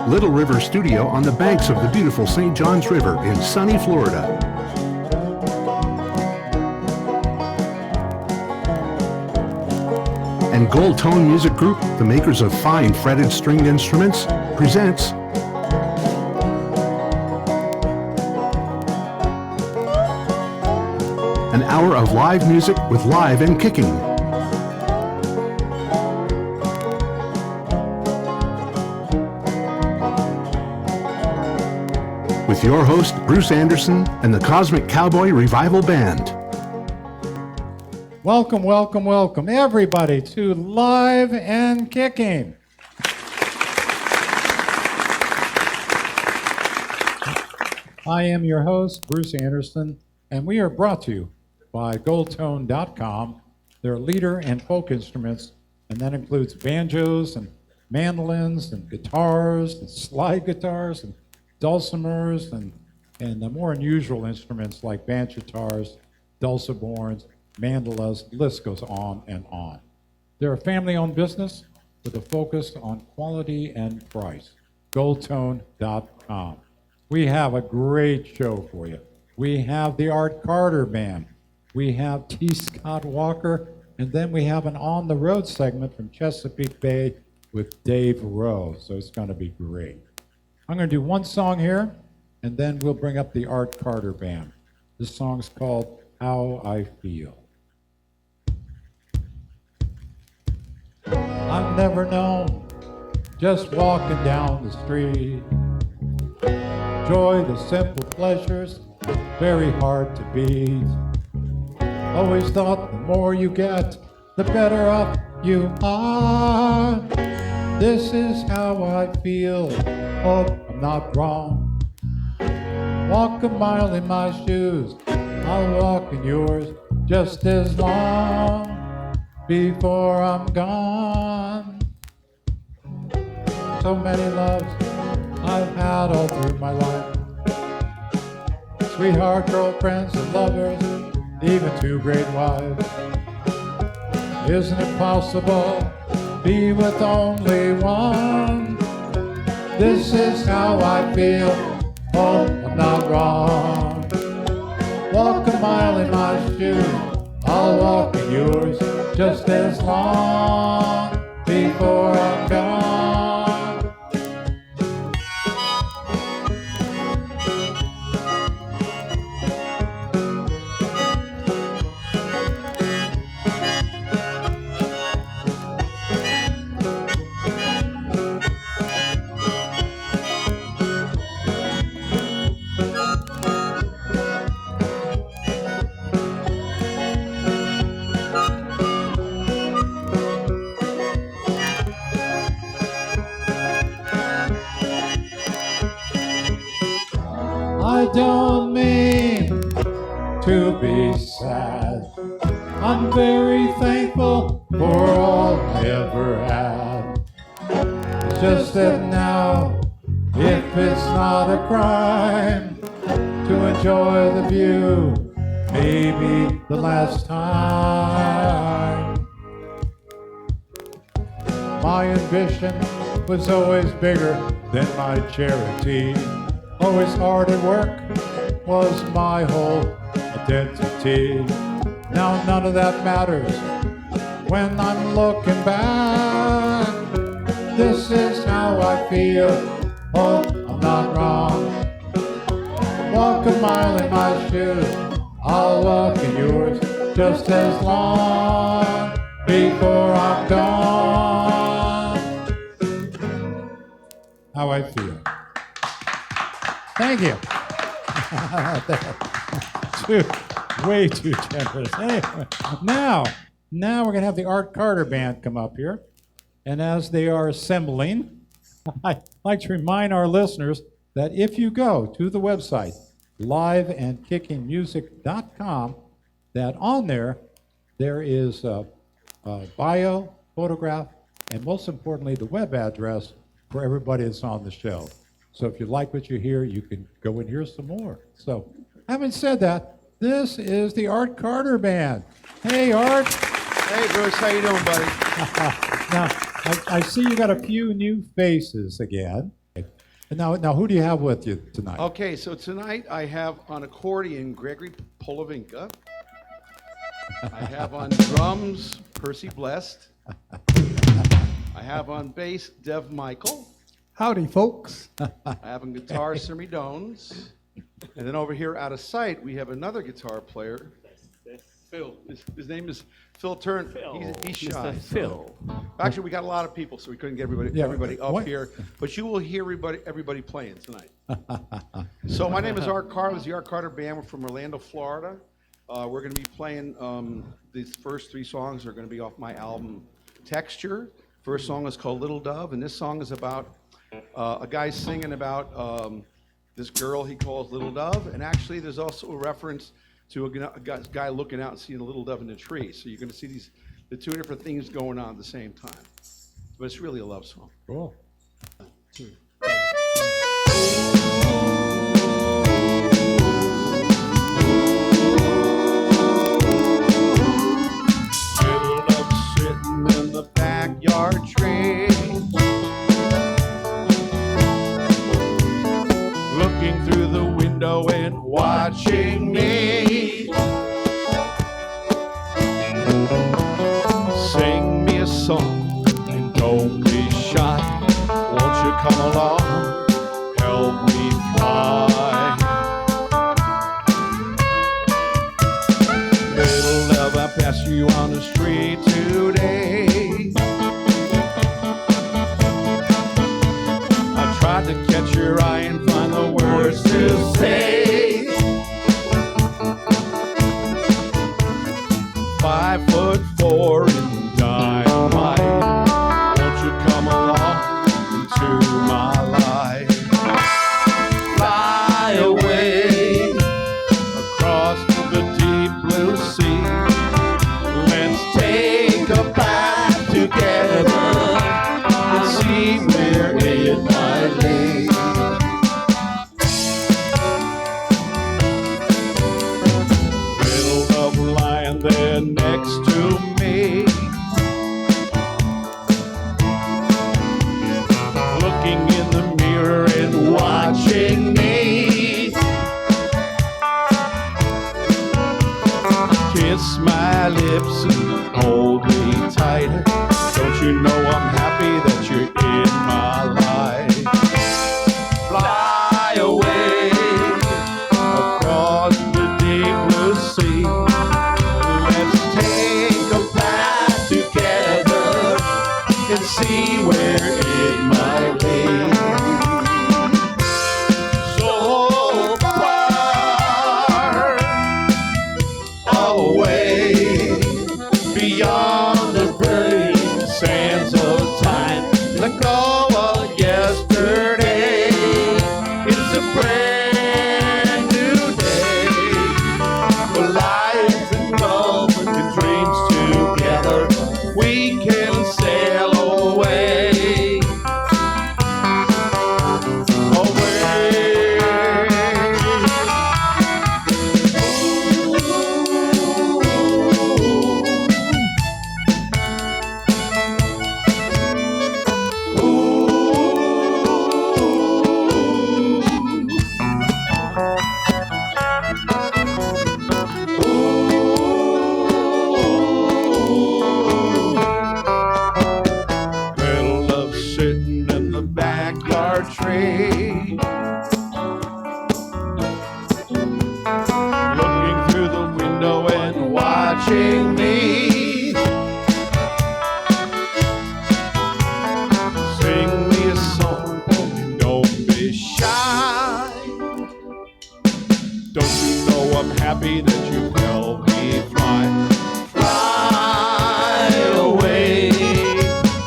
Little River Studio on the banks of the beautiful St. Johns River in sunny Florida. And Gold Tone Music Group, the makers of fine fretted stringed instruments, presents an hour of live music with Live and Kickin. With your host, Bruce Andersen and the Cosmic Cowboy Revival Band. Welcome, welcome, welcome, everybody, to Live and Kickin. I am your host, Bruce Andersen, and we are brought to you by goldtone.com, their leader in folk instruments, and that includes banjos and mandolins and guitars and slide guitars and dulcimers and the more unusual instruments like banjitars, dulciborns, mandolas, the list goes on and on. They're a family-owned business with a focus on quality and price. Goldtone.com. We have a great show for you. We have the Art Carter Band. We have T. Scott Walker, and then we have an on-the-road segment from Chesapeake Bay with Dave Rowec, so it's going to be great. I'm going to do one song here, and then we'll bring up the Art Carter Band. This song's called How I Feel. I've never known, just walking down the street, joy, the simple pleasures, very hard to beat. Always thought the more you get, the better off you are. This is how I feel, hope I'm not wrong. Walk a mile in my shoes, I'll walk in yours just as long before I'm gone. So many loves I've had all through my life, sweetheart, girlfriends, and lovers, even two great wives. Isn't it possible be with only one? This is how I feel, hope I'm not wrong. Walk a mile in my shoes, I'll walk in yours just as long before I'm gone. I don't mean to be sad. I'm very thankful for all I ever had. It's just that now, if it's not a crime to enjoy the view, maybe the last time. My ambition was always bigger than my charity. Always hard at work was my whole identity. Now none of that matters when I'm looking back. This is how I feel, hope I'm not wrong. Walk a mile in my shoes, I'll walk in yours just as long before I'm gone. How I feel. Thank you. Way too generous. Anyway, now we're going to have the Art Carter Band come up here. And as they are assembling, I'd like to remind our listeners that if you go to the website, liveandkickinmusic.com, that on there is a bio, photograph, and most importantly, the web address for everybody that's on the show. So if you like what you hear, you can go and hear some more. So having said that, this is the Art Carter Band. Hey, Art. Hey, Bruce. How you doing, buddy? Now, I see you got a few new faces again. Now, who do you have with you tonight? Okay, so tonight I have on accordion Gregory Polovinka. I have on drums Percy Blessed. I have on bass Dev Michael. Howdy, folks. I have on guitar Simi Dones. And then over here out of sight, we have another guitar player. Phil. His name is Phil Turn. He's shy. Mr. Phil. Actually, we got a lot of people, so we couldn't get everybody up here. But you will hear everybody playing tonight. So my name is Art Carter. This is the Art Carter Band. We're from Orlando, Florida. We're going to be playing these first three songs are going to be off my album Texture. First song is called Little Dove, and this song is about a guy singing about this girl he calls Little Dove. And actually, there's also a reference to a guy looking out and seeing a little dove in a tree. So you're going to see the two different things going on at the same time. But it's really a love song. Cool. Little dove sitting in the backyard tree, looking through the window and watching me. Sing me a song and don't be shy. Won't you come along, help me fly? Little love, I pass you on the street today. I tried to catch your eye and find the words to say. 5'4" in dynamite. Won't you come along into my life? Fly away across the deep blue sea. Let's take a path together and see where it might lead. Little dove lying there next to me, looking in the mirror and watching me. Kiss my lips and hold me tighter. Don't you know I'm happy that you're in my life? Fly away across the deep blue sea. Let's take a path together and see where it might lead. So far away, beyond the burning sands of time. Let go of yesterday. It's a brand new day for life and love and dreams together. We can sail away, away. Little love sitting in the backyard tree, looking through the window and watching me. Sing me a song and don't be shy. Don't you know I'm happy that you helped me fly? Fly away,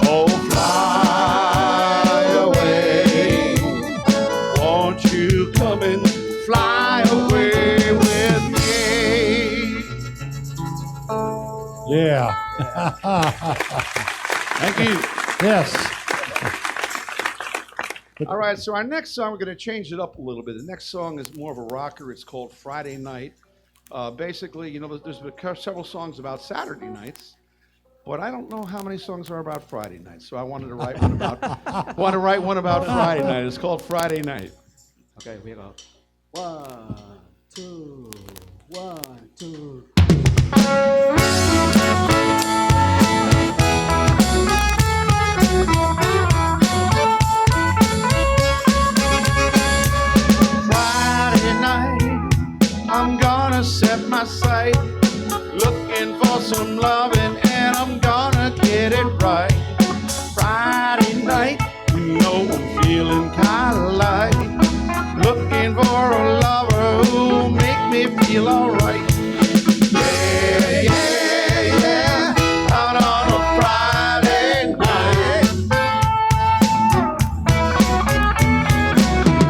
oh fly away. Won't you come and fly away with me? Yeah. Thank you. Yes. All right, so our next song, we're going to change it up a little bit. The next song is more of a rocker. It's called Friday Night. Basically, there's been several songs about Saturday nights, but I don't know how many songs are about Friday night, so I wanted to write one about Friday night. It's called Friday Night. Okay, here we go. 1, 2, 1, 2. Friday night, I'm gonna set my sight, looking for some loving, and I'm gonna get it right. Friday night, you know I'm feeling kinda like looking for a lover who'll make me feel alright. Yeah, yeah, yeah, out on a Friday night.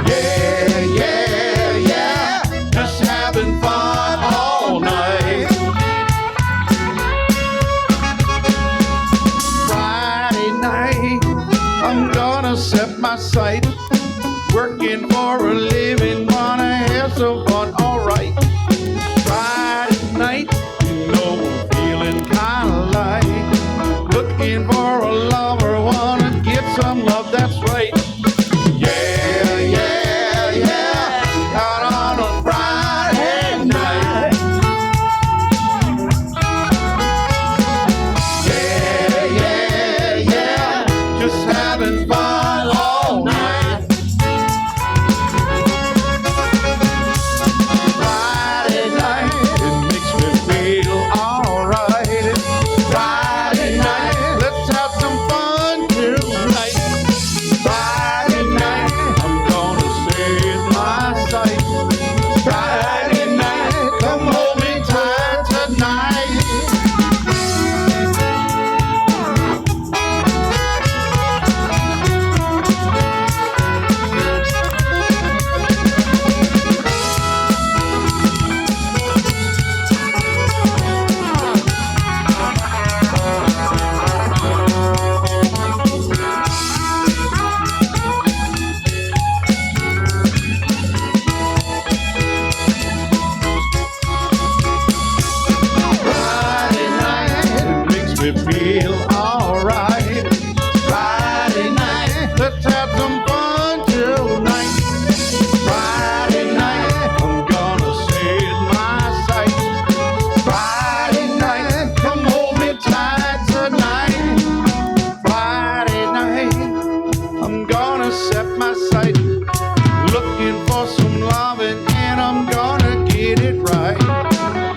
Yeah, yeah, yeah, just having fun all night. Friday night, I'm gonna set my sight, working for a living, wanna have some fun, alright. Friday night, you know I'm feeling kinda like looking for a lover, wanna get some love, that's right. Yeah, yeah, yeah, out on a Friday night. Yeah, yeah, yeah, just having fun all night. Friday night, it makes me feel alright. Friday night, let's have some fun tonight. Friday night, I'm gonna save my sight. Friday night, come hold me tight tonight. Friday night, it makes me feel alright. Friday night, let's have some fun tonight. Friday night, I'm gonna save my sight. Friday night, come hold me tight tonight. Friday night, I'm gonna set my sight, looking for some loving, and I'm gonna get it right.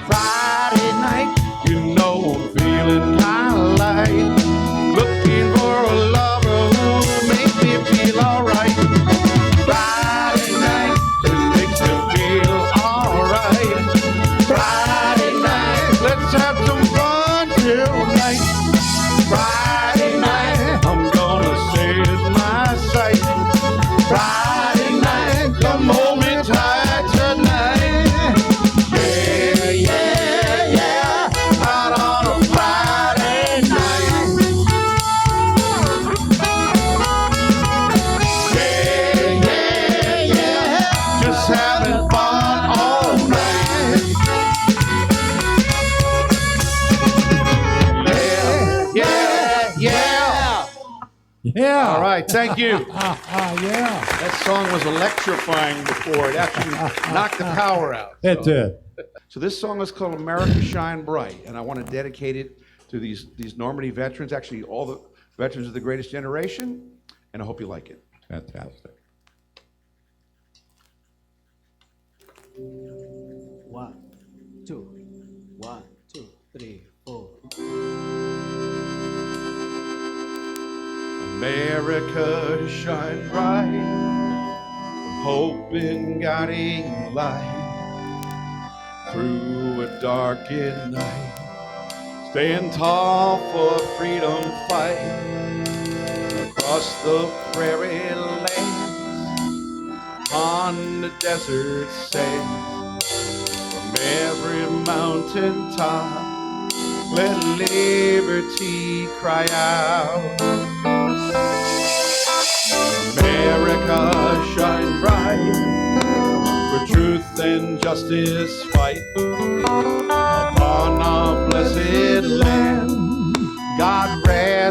Friday night, you know I'm feeling kinda like looking for a lover who'll make me feel alright. Friday night, it makes me feel alright. Friday night, let's have some fun tonight. Friday night, I'm gonna save my sight. Friday night, come hold me tight tonight. Yeah, yeah, yeah, out on a Friday night. Yeah, yeah, yeah, just having fun all night. Yeah, yeah, yeah. Yeah. All right, thank you. Yeah. That song was electrifying before. It actually knocked the power out. It did. So this song is called America Shine Bright, and I want to dedicate it to these Normandy veterans, actually all the veterans of the greatest generation, and I hope you like it. Fantastic. 1, 2, 1, 2, 3, 4. America shine bright, hope in guiding light through a darkened night. Stand tall for freedom fight across the prairie lands, on the desert sands, from every mountain top, let liberty cry out. America shine bright, for truth and justice fight upon our blessed land.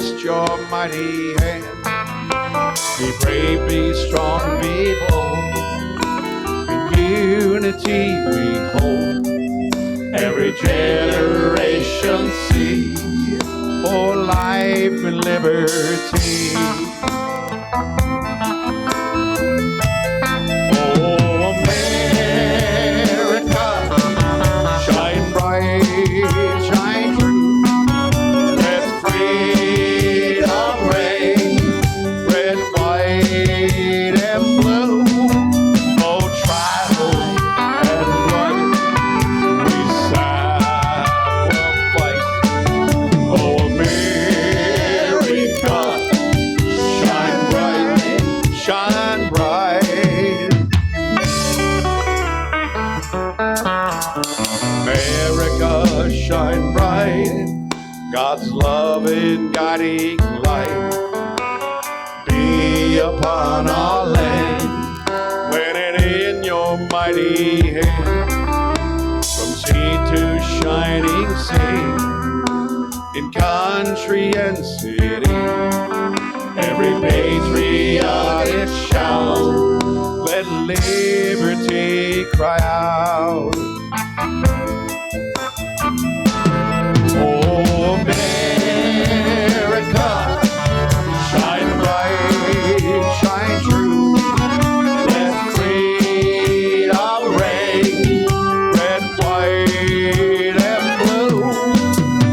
rest your mighty hand. Be brave, be strong, be bold. In unity we hold. Every generation see for life and liberty. Oh, America, shine bright, shine true. Let freedom reign, red, white, and blue. Oh, tribal and blood, we sacrifice. Oh, America, shine bright, shine bright. America, shine bright, God's love and guiding light be upon our land. When it in your mighty hand, from sea to shining sea, in country and city, every patriotic shout, let liberty cry out. Oh, America, shine bright, shine true. Let freedom reign, red, white, and blue.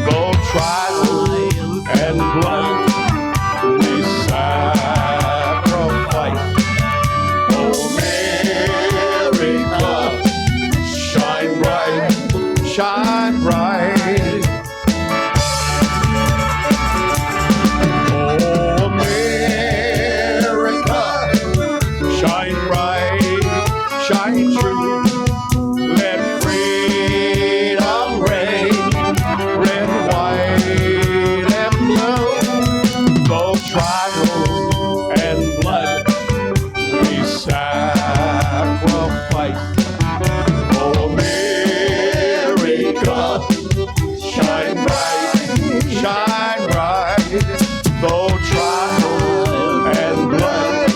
Though trials and blood we sacrifice. Oh, America, shine bright, shine bright. Oh, America, shine bright, shine true. Let freedom reign, red, white, and blue. Though trials and blood we sacrifice. Oh, America, shine bright, shine bright. Though trials and blood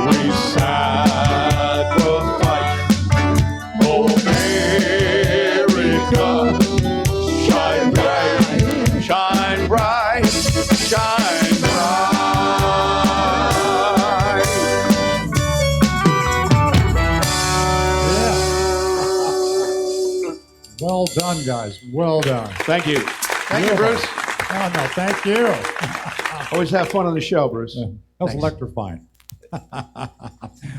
we sacrifice. Oh, America, shine bright, shine bright, shine bright. Well done, guys. Well done. Thank you. Thank you, Bruce. Oh, no, thank you. Always have fun on the show, Bruce. That was electrifying.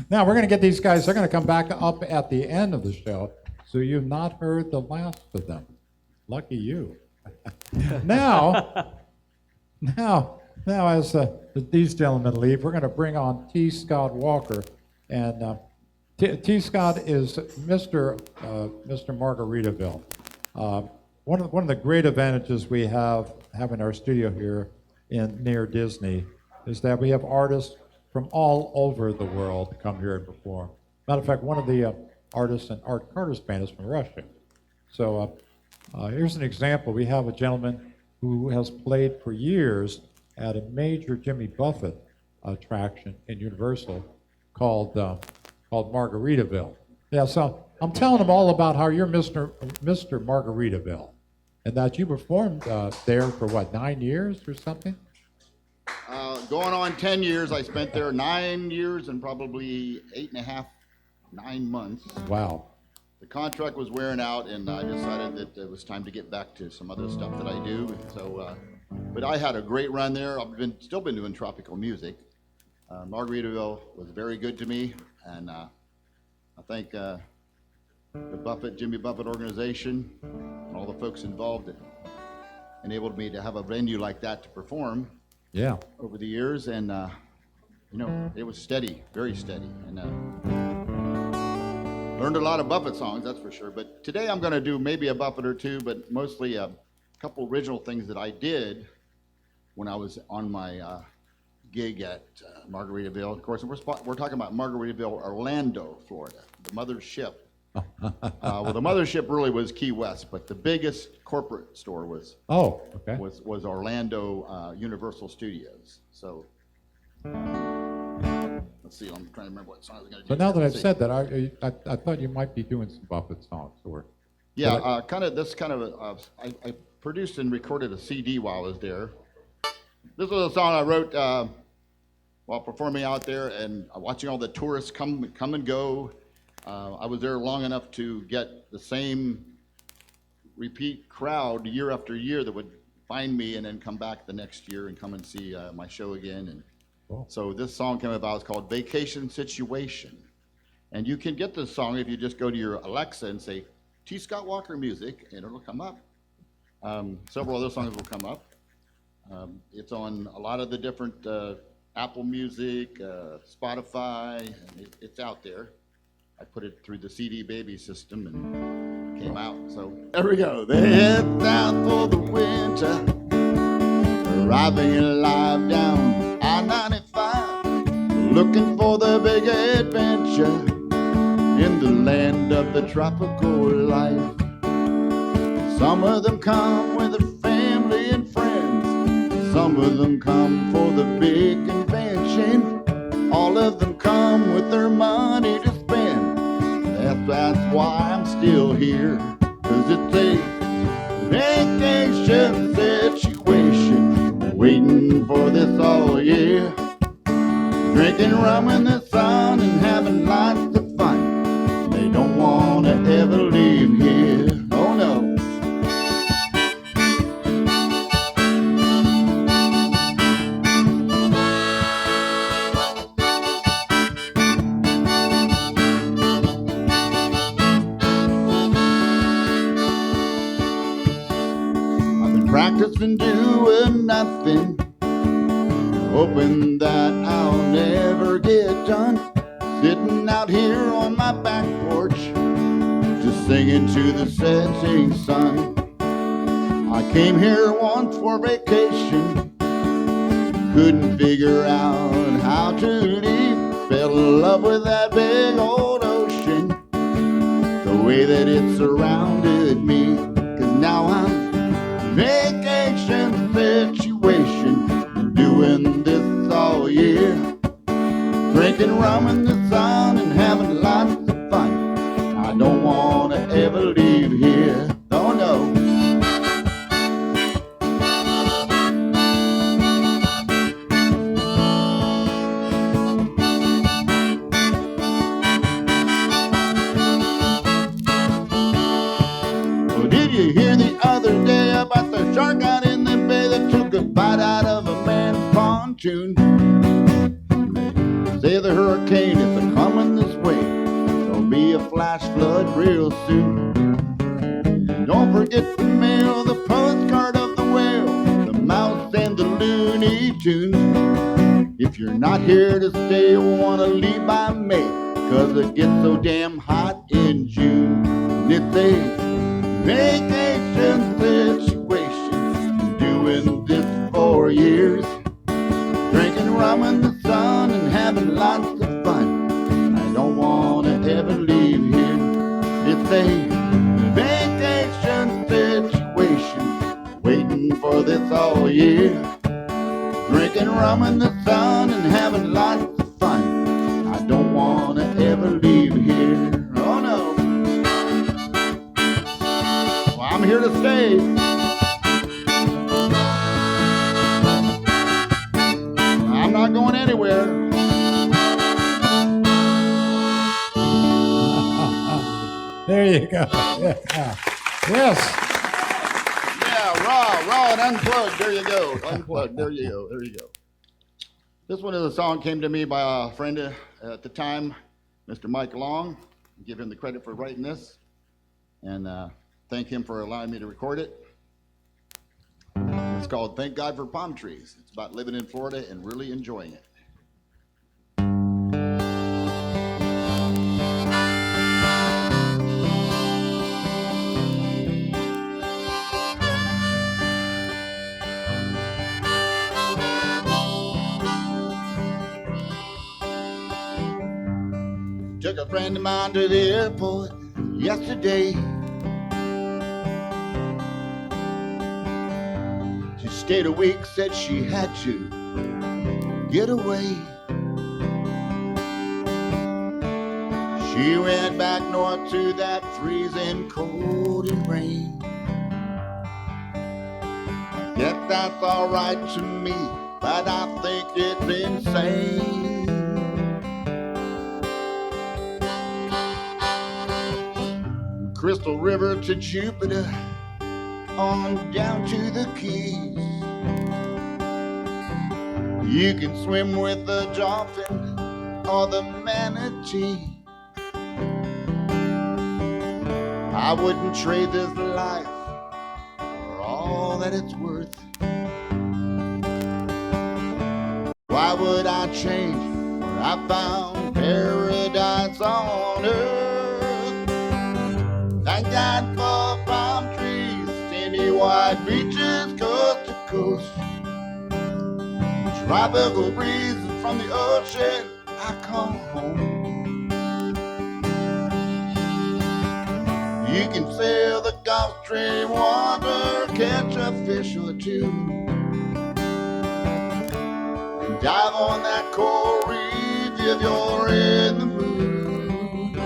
Now, we're going to get these guys, they're going to come back up at the end of the show, so you've not heard the last of them. Lucky you. Now, as these gentlemen leave, we're going to bring on T. Scott Walker. And T. Scott is Mr. Margaritaville. One of the great advantages we have having our studio here near Disney is that we have artists from all over the world come here and perform. Matter of fact, one of the artists in Art Carter's band is from Russia. So here's an example. We have a gentleman who has played for years at a major Jimmy Buffett attraction in Universal called Margaritaville. Yeah, so I'm telling them all about how you're Mr. Margaritaville, and that you performed there for what, 9 years or something? Going on 10 years. I spent there 9 years and probably 8.5, 9 months. Wow. The contract was wearing out, and I decided that it was time to get back to some other stuff that I do. So, but I had a great run there. I've still been doing tropical music. Margaritaville was very good to me, and I thank the Jimmy Buffett organization and all the folks involved that enabled me to have a venue like that to perform. Yeah. Over the years, and it was steady, very steady, and learned a lot of Buffett songs, that's for sure. But today I'm going to do maybe a Buffett or two, but mostly a couple original things that I did when I was on my gig at Margaritaville. Of course, we're talking about Margaritaville, Orlando, Florida, the mother ship Well, the mothership really was Key West, but the biggest corporate store was Oh, okay. was Orlando Universal Studios. So let's see. I'm trying to remember what song I was going to do. But now that I've Let's see. said that, I thought you might be doing some Buffett songs, or Yeah, I produced and recorded a CD while I was there. This was a song I wrote while performing out there and watching all the tourists come and go. I was there long enough to get the same repeat crowd year after year that would find me and then come back the next year and come and see my show again. And Cool. so this song came about. It's called Vacation Situation. And you can get this song if you just go to your Alexa and say, T. Scott Walker Music, and it'll come up. Several other songs will come up. It's on a lot of the different Apple Music, Spotify, and it's out there. I put it through the CD Baby system and it came out. So there we go. They head south for the winter, arriving alive down I-95, looking for the big adventure in the land of the tropical life. Some of them come with their family and friends. Some of them come for the big convention. All of them come with their money to spend. That's why I'm still here, 'cause it's a vacation situation, waiting for this all year. Drinking rum in the sun and having lots of fun. They don't want to ever leave here, oh no. Practicing doing nothing, hoping that I'll never get done. Sitting out here on my back porch, just singing to the setting sun. I came here once for vacation, couldn't figure out how to leave. Fell in love with that big old ocean, the way that it surrounded me. 'Cause now I'm vacation situation, doing this all year. Drinking rum in the sun and having lots of fun. I don't want to ever leave here, oh no. Well, did you hear the other day about the shark out in the bay that took a bite out of a man's pontoon? They say the hurricane is a-coming this way. There'll be a flash flood real soon. Don't forget to mail the postcard of the whale, the mouse and the Looney Tunes. If you're not here to stay, you'll want to leave by May, 'cause it gets so damn hot in June. And it's a vacation situation, doing this for years. Drinking rum in the sun and having lots of fun. I don't want to ever leave here. It's a vacation situation, waiting for this all year. Drinking rum in the sun and having lots of fun. I don't want to ever leave here. Oh no. Well, I'm here to stay. I'm not going anywhere. there you go. Yeah. Yes. Yeah, raw and unplugged. There you go. Unplugged. There you go. There you go. This one is a song came to me by a friend at the time, Mr. Mike Long. Give him the credit for writing this, and thank him for allowing me to record it. It's called Thank God for Palm Trees. It's about living in Florida and really enjoying it. Took a friend of mine to the airport, yesterday. She stayed a week, said she had to get away. She went back north to that freezing cold and rain. Yet that's alright to me, but I think it's insane. Crystal River to Jupiter, on down to the Keys. You can swim with the dolphin or the manatee. I wouldn't trade this life for all that it's worth. Why would I change when I found paradise on earth? Thank God for palm trees, sandy white beaches, coast to coast. Tropical breezes from the ocean, I come home. You can sail the Gulf Stream water, catch a fish or two, and dive on that coral reef if you're in the mood.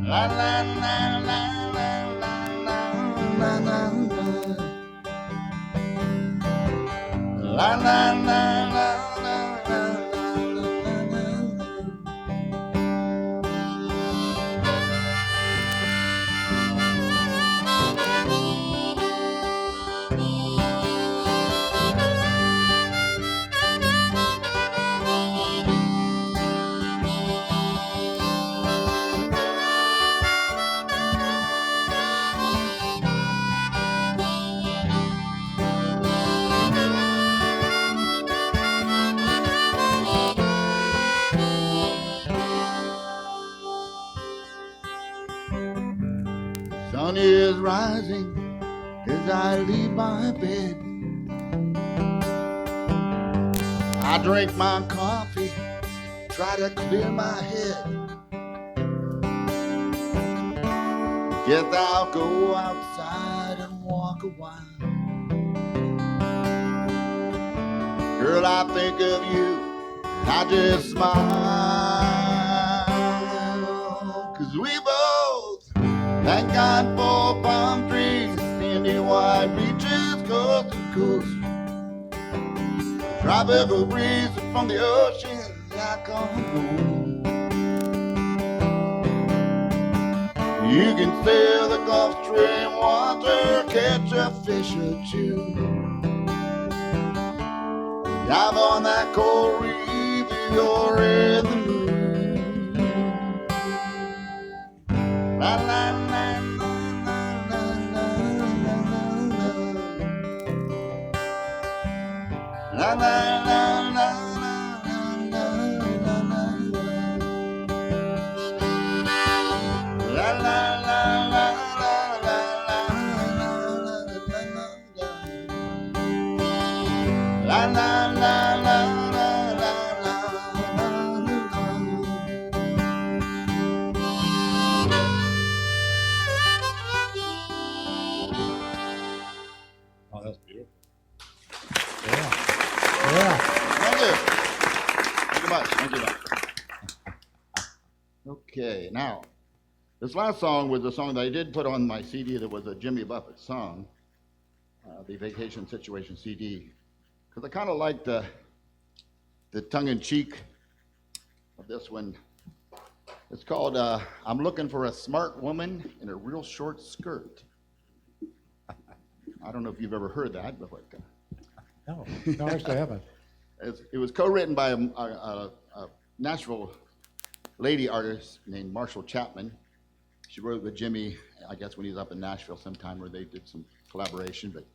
La la la la la la la la la la la la la. Sun is rising as I leave my bed. I drink my coffee, try to clear my head. Guess I'll go outside and walk a while. Girl, I think of you, I just smile. 'Cause we both thank God for palm trees, sandy white beaches, coast to coast. Tropical breeze from the ocean, I come home. You can sail the Gulf Stream water, catch a fish or two, dive on that coral reef if you're in the mood. La la la la la la la la la la la la. Oh, that's beautiful. Yeah. Thank you. Thank you much. Thank you much. Okay, now, this last song was a song that I did put on my CD that was a Jimmy Buffett song, the Vacation Situation CD, because I kind of like the tongue-in-cheek of this one. It's called I'm Looking for a Smart Woman in a Real Short Skirt. I don't know if you've ever heard that, but No, actually I haven't. it was co-written by a Nashville lady artist named Marshall Chapman. She wrote with Jimmy, I guess when he was up in Nashville sometime, where they did some collaboration, but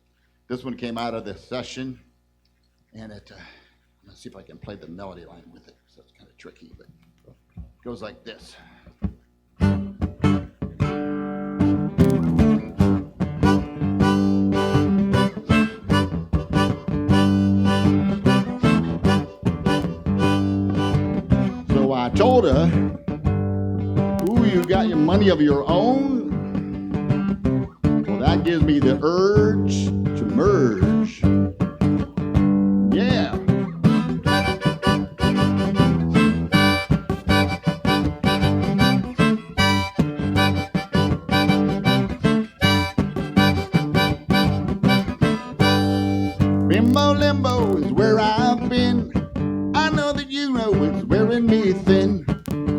this one came out of this session, and it, let's see if I can play the melody line with it, so it's kind of tricky, but it goes like this. So I told her, ooh, you got your money of your own, well, that gives me the urge to merge. Yeah. Bimbo limbo is where I've been. I know that you know it's wearing me thin.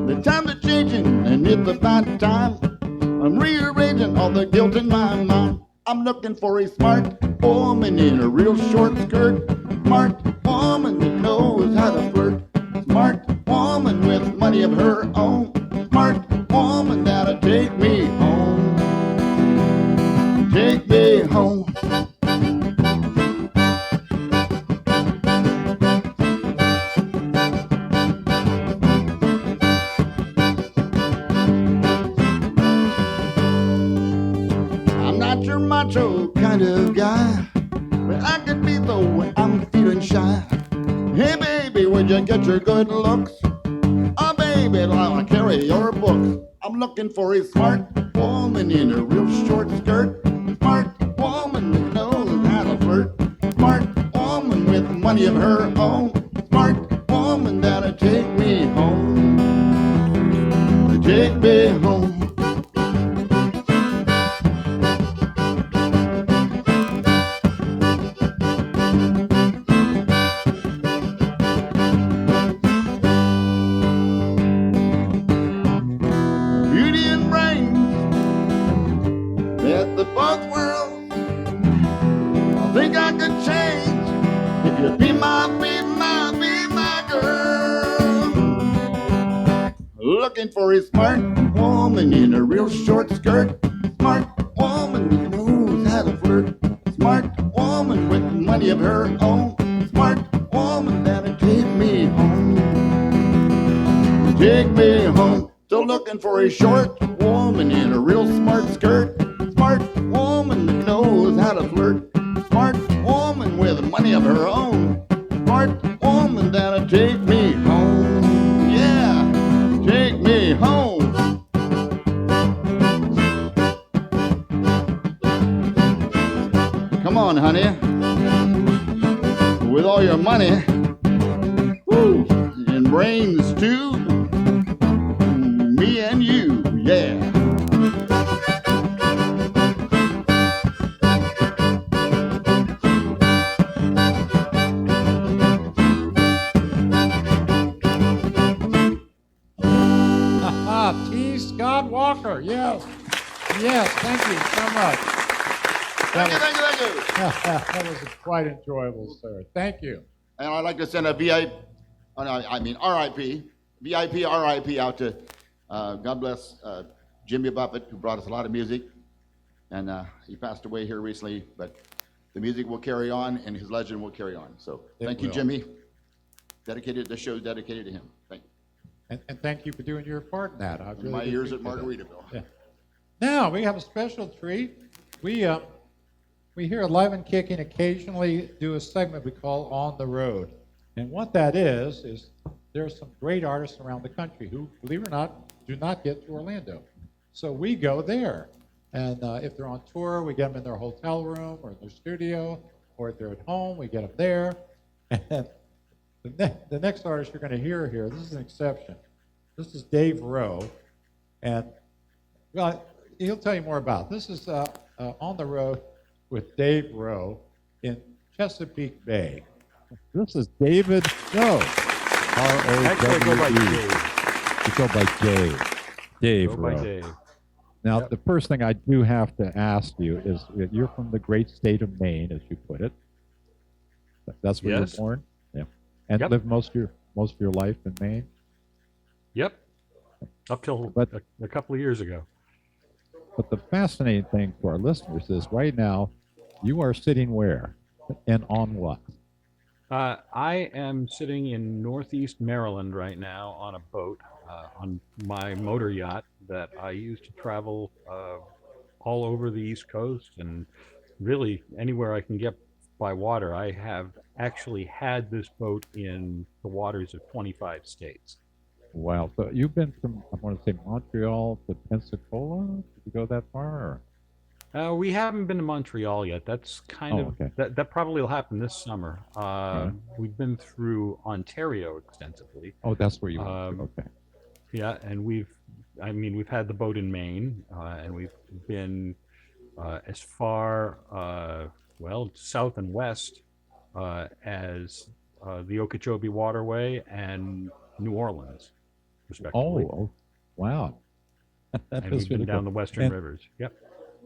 The times are changing and it's about time. I'm rearranging all the guilt in my mind. I'm looking for a smart woman in a real short skirt. Smart woman that knows how to flirt. Smart woman with money of her own. Smart woman that'll take me home. Take me home. Your macho kind of guy, but I can be though when I'm feeling shy. Hey baby, where'd you get your good looks? Oh baby, I'll carry your books. I'm looking for a smart woman in a real short skirt. Smart woman that knows how to flirt. Smart woman with money of her own. Smart woman that'll take me home. Take me home. Looking for a smart woman in a real short skirt. Smart woman that knows how to flirt. Smart woman with money of her own. Smart woman that'll take me home. Take me home. Still looking for a short woman in a real smart skirt. Smart woman that knows how to flirt. Smart woman with money of her own. Smart woman that'll take me home. Yeah. Take me home. Come on, honey. With all your money, woo, and brains too. Me and you, yeah. Walker, yes. Yes, thank you so much. Thank you. That was quite enjoyable, sir. Thank you. And I'd like to send a RIP, RIP out to, God bless Jimmy Buffett, who brought us a lot of music. And he passed away here recently, but the music will carry on and his legend will carry on. So thank you, Jimmy. The show is dedicated to him. Thank you. And thank you for doing your part in that. Really my years at Margaritaville. Yeah. Now we have a special treat. We here at Live and Kickin occasionally do a segment we call On the Road. And what that is there are some great artists around the country who, believe it or not, do not get to Orlando. So we go there. And if they're on tour, we get them in their hotel room or in their studio, or if they're at home, we get them there. And the next artist you're going to hear here, this is an exception. This is Dave Rowec, and well, he'll tell you more about it. This is On the Road with Dave Rowec in Chesapeake Bay. This is David Rowec. R-O-W-E. You go by Dave. Dave Rowec. Now, the first thing I do have to ask you is, you're from the great state of Maine, as you put it. That's where you were born? Yeah. And lived most of your life in Maine? Yep. Up till a couple of years ago. But the fascinating thing for our listeners is right now, you are sitting where and on what? I am sitting in Northeast Maryland right now on a boat, on my motor yacht that I use to travel all over the East Coast and really anywhere I can get by water. I have actually had this boat in the waters of 25 states. Wow. So you've been from, I want to say, Montreal to Pensacola? Did you go that far? We haven't been to Montreal yet. That's kind Oh, of okay. that probably will happen this summer. Right. We've been through Ontario extensively. Oh, that's where you went to. Um, Okay. yeah, and we've had the boat in Maine, and we've been as far south and west as the Okeechobee Waterway and New Orleans, respectively. Oh, wow. That And is we've been really down cool. the Western And, rivers. Yep.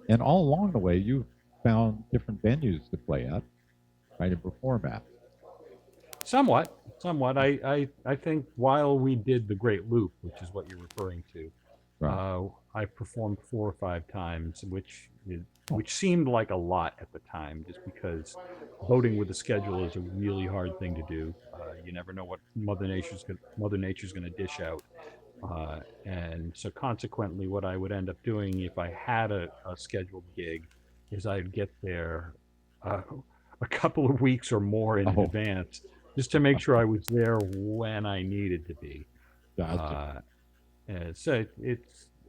and all along the way, you found different venues to play at, right, and perform at. Somewhat. I think while we did the Great Loop, which is what you're referring to, Right. I performed 4 or 5 times, which seemed like a lot at the time, just because voting with the schedule is a really hard thing to do. You never know what Mother Nature's going to dish out, and so consequently, what I would end up doing if I had a scheduled gig is I'd get there a couple of weeks or more in Oh. advance, just to make sure I was there when I needed to be. Gotcha. And so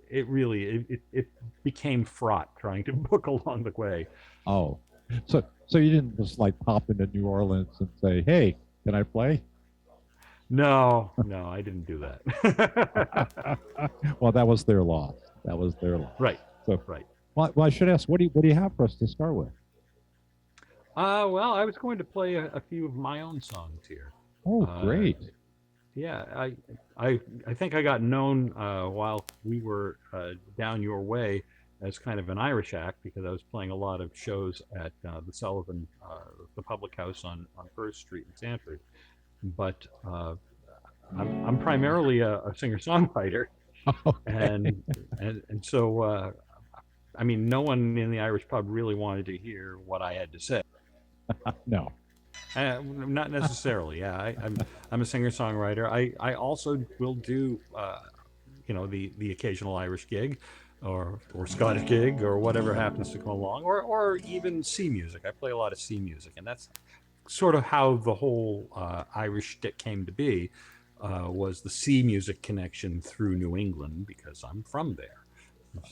it became fraught trying to book along the way. Oh, so you didn't just like pop into New Orleans and say, "Hey, can I play?" No, I didn't do that. Well, that was their loss. That was their loss. Right, So, right. well, I should ask, what do you have for us to start with? Well, I was going to play a few of my own songs here. Oh, Uh, great. Yeah, I think I got known while we were down your way as kind of an Irish act, because I was playing a lot of shows at the Sullivan, the Public House on First Street in Sanford. But I'm primarily a singer-songwriter, Okay. and so I mean, no one in the Irish pub really wanted to hear what I had to say. No. Not necessarily. Yeah, I'm a singer-songwriter. I also will do the occasional Irish gig, or Scottish gig, or whatever happens to come along, or even sea music. I play a lot of sea music, and that's sort of how the whole Irish shtick came to be. Was the sea music connection through New England, because I'm from there.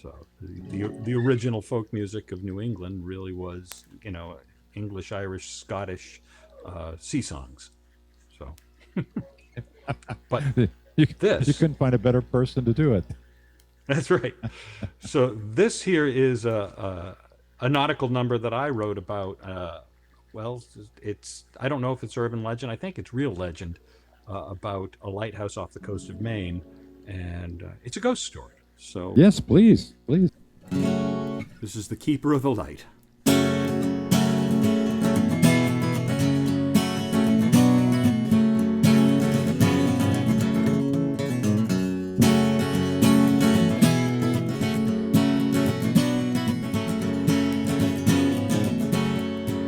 So the original folk music of New England really was, English, Irish, Scottish sea songs. So, but You this couldn't find a better person to do it. that's right. So this here is a nautical number that I wrote about. It's I don't know if it's urban legend. I think it's real legend about a lighthouse off the coast of Maine, and it's a ghost story. So Yes, please. this is the Keeper of the Light.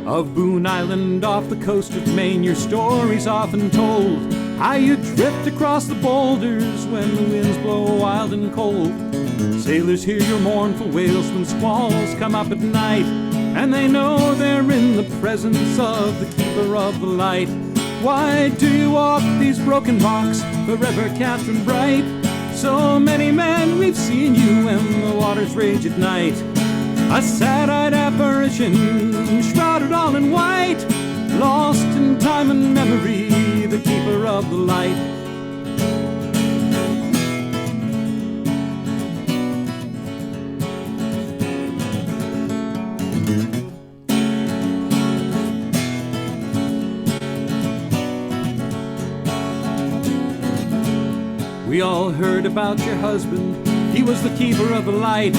Of Boone Island off the coast of Maine, your story's often told. How you drift across the boulders when the winds blow wild and cold. Sailors hear your mournful wails when squalls come up at night, and they know they're in the presence of the Keeper of the Light. Why do you walk these broken rocks forever, Captain Bright? So many men we've seen you when the waters rage at night. A sad-eyed apparition, shrouded all in white, lost in time and memory, the Keeper of the Light. We all heard about your husband, he was the Keeper of the Light.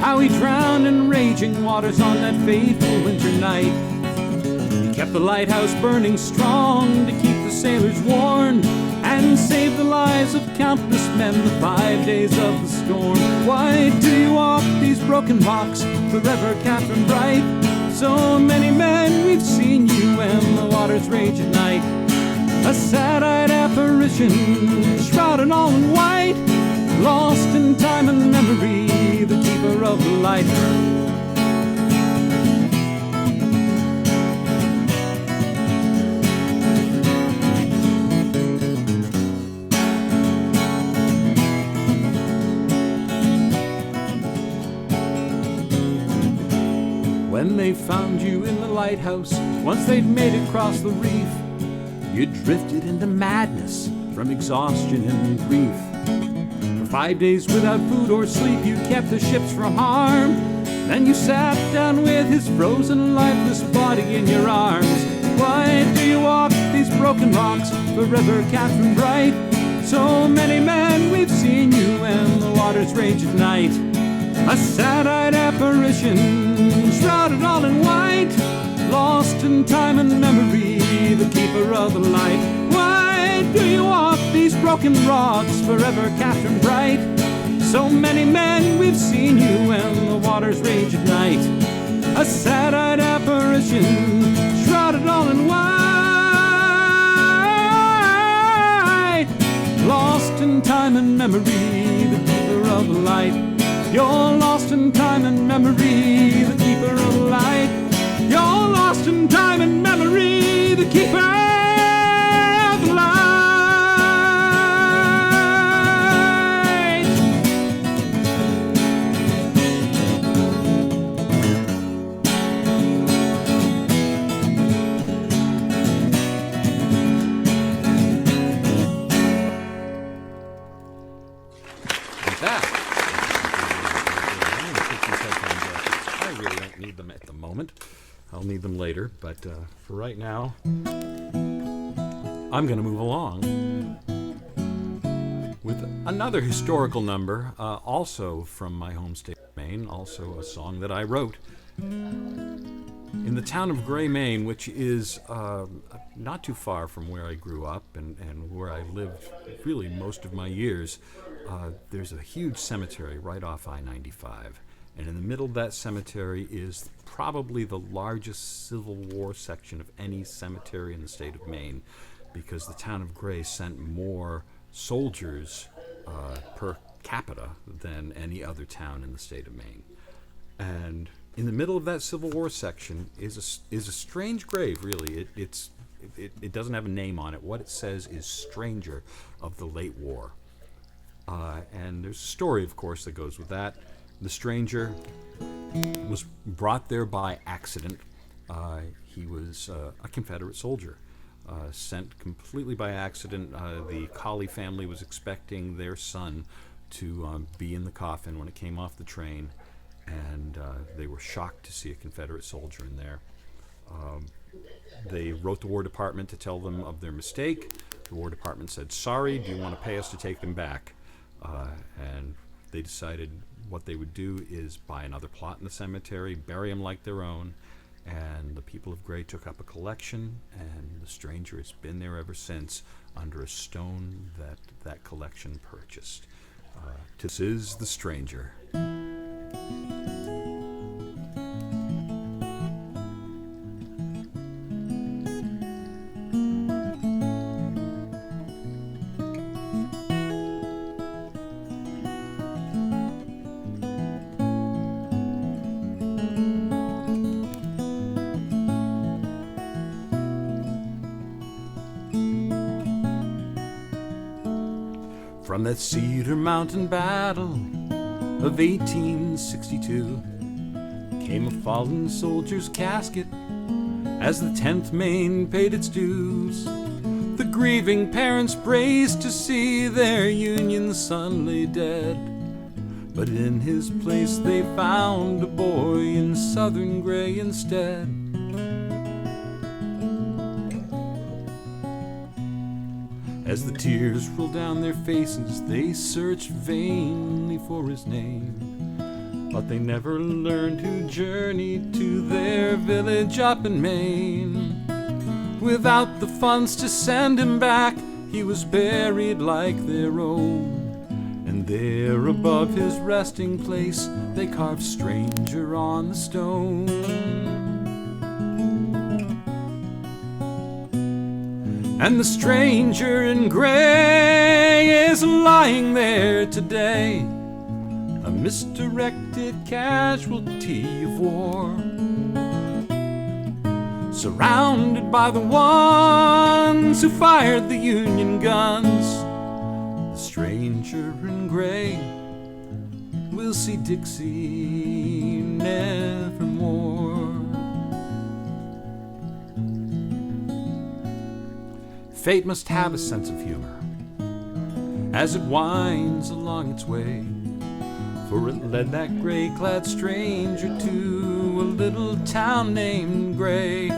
How he drowned in raging waters on that fateful winter night. He kept the lighthouse burning strong to keep the sailors warned, and saved the lives of countless men the 5 days of the storm. Why do you walk these broken rocks forever, Captain Bright? So many men we've seen you when the waters rage at night. A sad-eyed apparition, shrouded all in white, lost in time and memory, the Keeper of the Light. they found you in the lighthouse, once they'd made it across the reef, you drifted into madness from exhaustion and grief. For 5 days without food or sleep, you kept the ships from harm. Then you sat down with his frozen, lifeless body in your arms. Why do you walk these broken rocks, forever Catherine Bright? So many men, we've seen you when the waters rage at night. A sad-eyed apparition, shrouded all in white, lost in time and memory, the keeper of the light. Why do you walk these broken rocks, forever Catherine Bright? So many men, we've seen you when the waters rage at night. A sad-eyed apparition, shrouded all in white, lost in time and memory, the keeper of the light. You're lost in time and memory, the keeper of the light. You're lost in time and memory, the keeper of the light. Like that. I really don't need them at the moment. I'll need them later, but for right now, I'm going to move along with another historical number, also from my home state of Maine, also a song that I wrote. In the town of Gray, Maine, which is not too far from where I grew up and where I lived really most of my years, there's a huge cemetery right off I-95. And in the middle of that cemetery is probably the largest Civil War section of any cemetery in the state of Maine, because the town of Gray sent more soldiers per capita than any other town in the state of Maine. And in the middle of that Civil War section is a strange grave, really. It doesn't have a name on it. What it says is Stranger of the Late War. And there's a story, of course, that goes with that. The stranger was brought there by accident. He was a Confederate soldier, sent completely by accident. The Colley family was expecting their son to be in the coffin when it came off the train, and they were shocked to see a Confederate soldier in there. They wrote the War Department to tell them of their mistake. The War Department said, "Sorry, do you want to pay us to take them back?" And they decided what they would do is buy another plot in the cemetery, bury them like their own, and the people of Gray took up a collection, and the stranger has been there ever since under a stone that collection purchased. This is the stranger. From that Cedar Mountain battle of 1862 came a fallen soldier's casket as the 10th Maine paid its dues. The grieving parents braced to see their Union son lay dead, but in his place they found a boy in Southern Gray instead. As the tears rolled down their faces, they searched vainly for his name, but they never learned who journeyed to their village up in Maine. Without the funds to send him back, he was buried like their own, and there above his resting place they carved stranger on the stone. And the stranger in gray is lying there today, a misdirected casualty of war, surrounded by the ones who fired the Union guns. The stranger in gray will see Dixie nevermore. fate must have a sense of humor as it winds along its way. For it led that gray-clad stranger to a little town named Gray.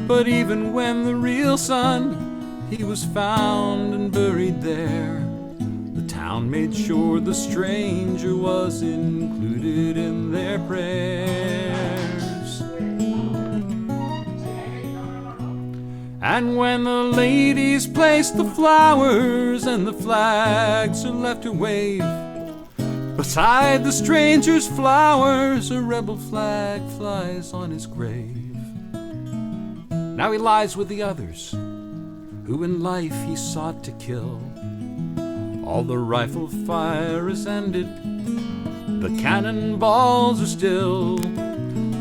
But even when the real son, he was found and buried there, the town made sure the stranger was included in their prayers. And when the ladies place the flowers and the flags are left to wave, beside the stranger's flowers, a rebel flag flies on his grave. Now he lies with the others, who in life he sought to kill. All the rifle fire is ended, the cannonballs are still,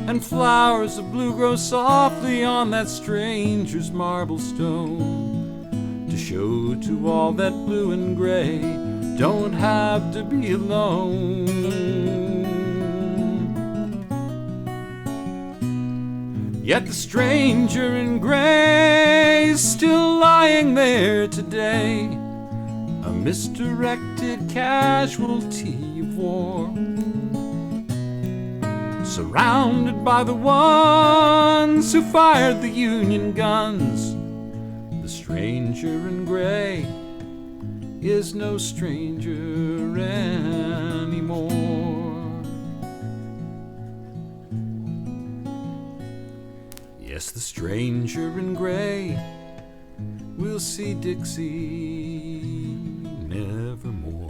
and flowers of blue grow softly on that stranger's marble stone, to show to all that blue and gray don't have to be alone. Yet the stranger in gray is still lying there today, a misdirected casualty of war, surrounded by the ones who fired the Union guns. The stranger in gray is no stranger anymore. Yes, the stranger in gray will see Dixie nevermore.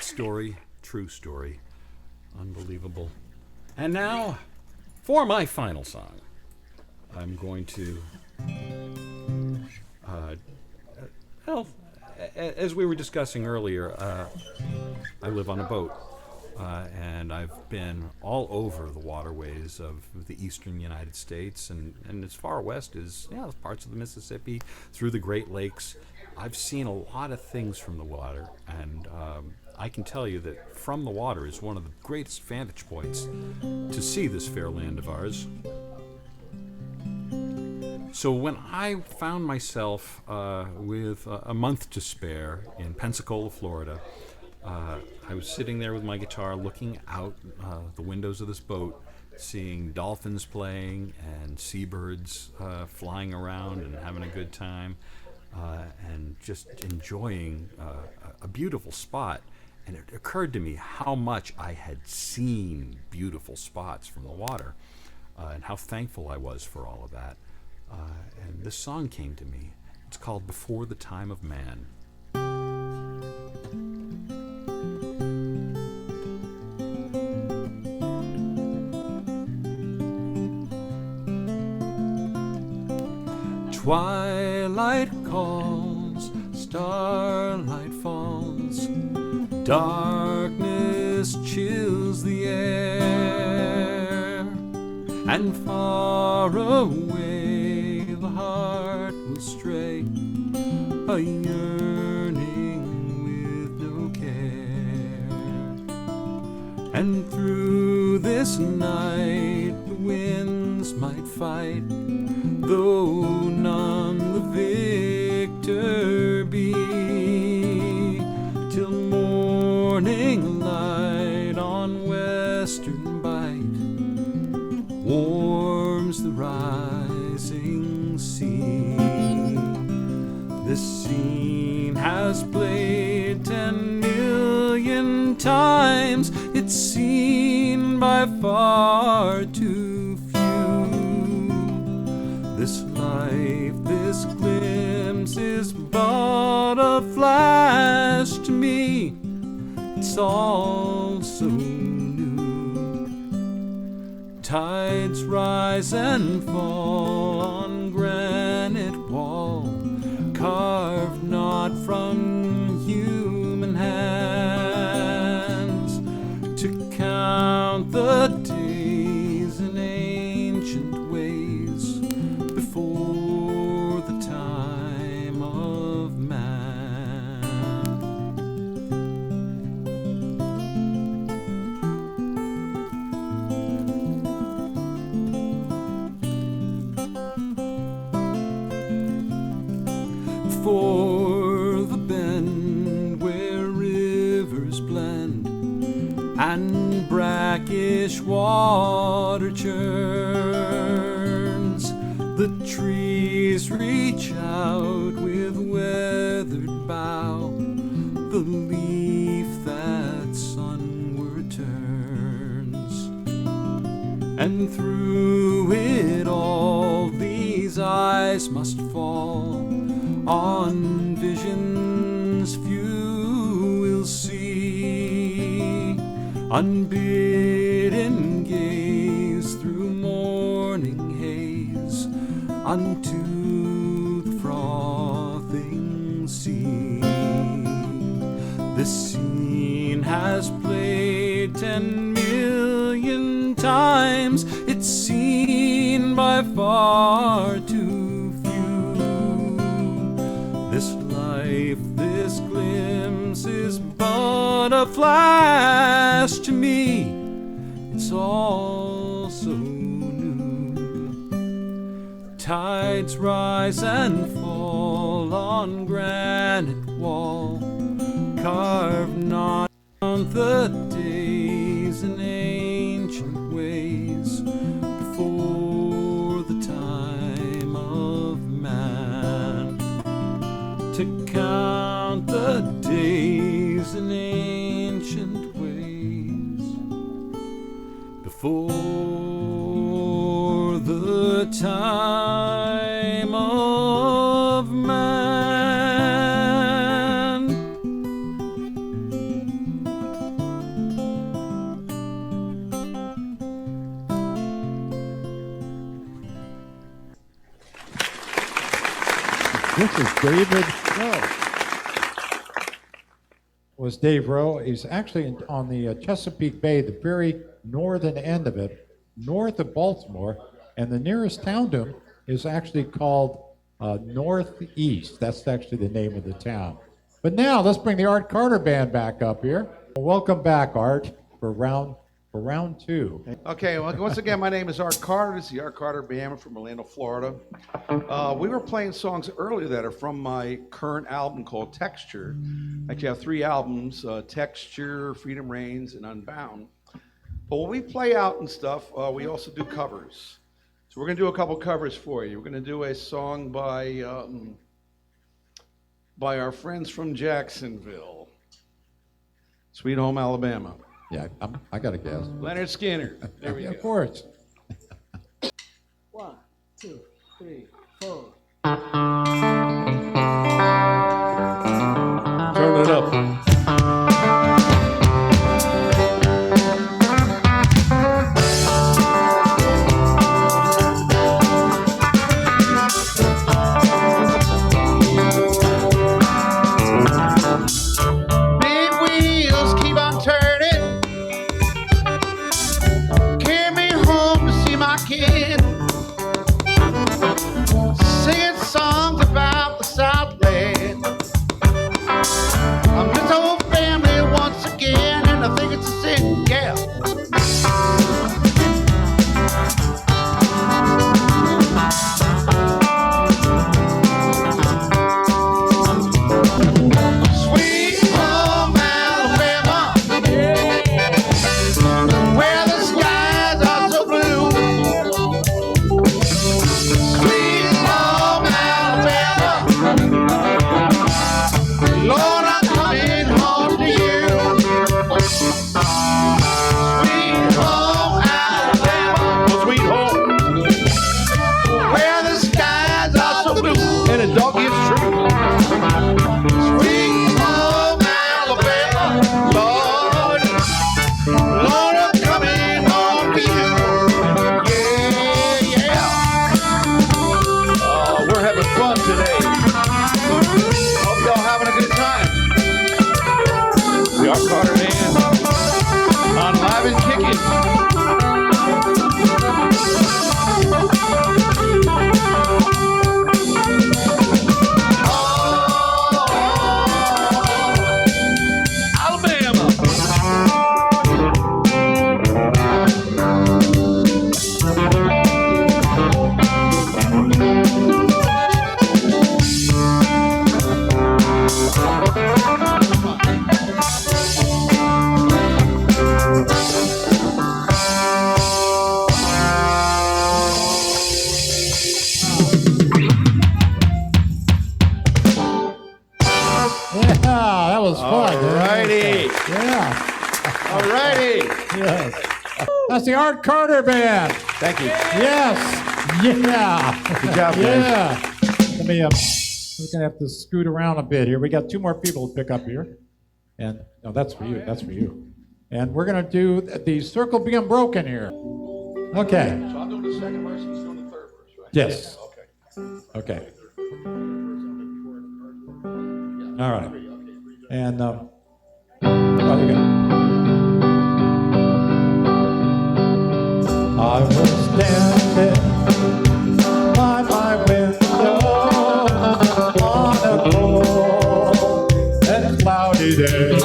Story, true story, unbelievable. And now, for my final song, I'm going to, well, as we were discussing earlier, I live on a boat, and I've been all over the waterways of the eastern United States, and as far west as parts of the Mississippi, through the Great Lakes. I've seen a lot of things from the water, and I can tell you that from the water is one of the greatest vantage points to see this fair land of ours. So when I found myself with a month to spare in Pensacola, Florida, I was sitting there with my guitar looking out the windows of this boat, seeing dolphins playing and seabirds flying around and having a good time, and just enjoying a beautiful spot. And it occurred to me how much I had seen beautiful spots from the water, and how thankful I was for all of that. And this song came to me. It's called Before the Time of Man. Twilight calls, starlight falls, darkness chills the air, and far away the heart will stray, a yearning with no care. And through this night the winds might fight, though none the victor be, till morning light on western bight warms the rising sea. This scene has played 10 million times, it's seen by far too few. This life, this glimpse is but a flash to me, it's all so new. Tides rise and fall on granite wall, carved not from human hands, to count the days before the bend where rivers blend and brackish water churns. The trees reach out with weathered bough, the leaf that sunward turns. And through it all these eyes must fall on visions few will see, unbidden gaze through morning haze unto the frothing sea. This scene has played 10 million times, it's seen by far too few. This life, this glimpse is but a flash to me, it's all so new. Tides rise and fall on granite wall, carved not on the days and ancient ways before the time of man. To count the days and ancient ways before the time of man. This is David Rowec. Was Dave Rowec. He's actually on the Chesapeake Bay, the very northern end of it, north of Baltimore, and the nearest town to him is actually called Northeast. That's actually the name of the town. But now let's bring the Art Carter Band back up here. Welcome back, Art, for round two. Okay, well, once again, my name is Art Carter. This is the Art Carter Band from Orlando, Florida. We were playing songs earlier that are from my current album called Texture. Actually, I have 3 albums, Texture, Freedom Reigns, and Unbound. But when we play out and stuff, we also do covers. So we're going to do a couple covers for you. We're going to do a song by our friends from Jacksonville, Sweet Home Alabama. Yeah, I got to guess. Leonard Skinner. There we go. Of course. 1, 2, 3, 4. Turn it up. Big wheels keep on turning. Carry me home to see my kid. Singing songs about the Southland. I'm this old family once again, and I think it's a sin, yeah. Sweet home Alabama, where the skies are so blue. Sweet home Alabama, Lord, I'm coming home to you. Sweet home Alabama, oh, sweet home, where the skies are so blue. And a dog is true. Sweet home Alabama, Lord, Lord, I'm coming home to you. Yeah, yeah. We're having fun today. Hope y'all having a good time. The Art Carter Band on Live and Kickin. Alabama. All righty. Yes. That's the Art Carter Band. Thank you. Yes. Yeah. Good job, guys. Yeah. Let me, we're gonna have to scoot around a bit here. We got 2 more people to pick up here. And, no, that's for you, that's for you. And we're gonna do the Circle Be Unbroken here. Okay. So I'm doing the second verse, he's doing the third verse, right? Yes. Okay. Okay. All right. And, oh, you go. I was standing by my window on a cold and cloudy day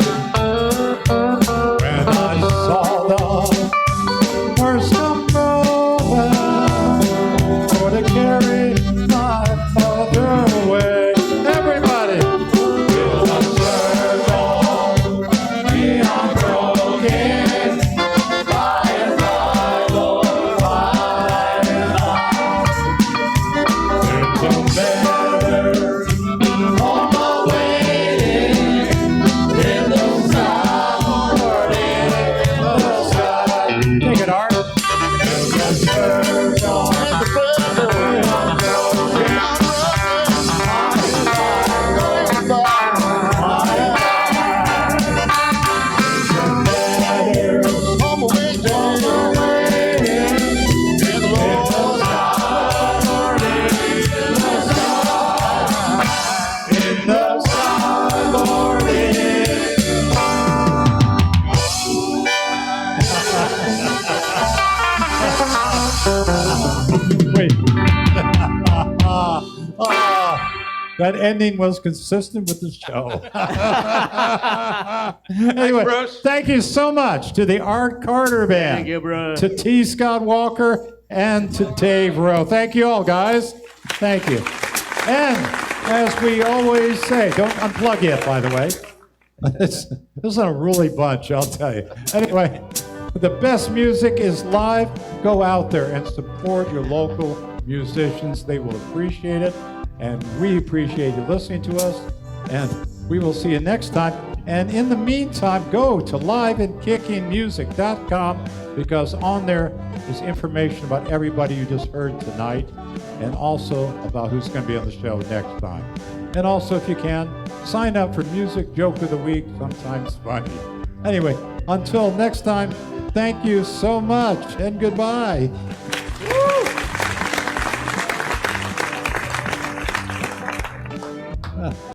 when I saw the first umbrella for to carry my mother away. Everybody! Will the circle be unbroken by and by, Lord, by and by? There's a better home awaiting in the sky, Lord, in the sky. Take it, Art. Will the circle be unbroken Wait. That ending was consistent with the show. Anyway, Bruce. thank you so much to the Art Carter Band. Thank you, Bruce. To T. Scott Walker and to Dave Rowe. Thank you all, guys. Thank you. And as we always say, don't unplug yet, by the way. This is a really bunch, I'll tell you. Anyway, the best music is live. Go out there and support your local musicians. They will appreciate it. And we appreciate you listening to us. And we will see you next time. And in the meantime, go to liveandkickingmusic.com because on there is information about everybody you just heard tonight and also about who's going to be on the show next time. And also, if you can, sign up for Music Joke of the Week, sometimes funny. Anyway, until next time, thank you so much and goodbye.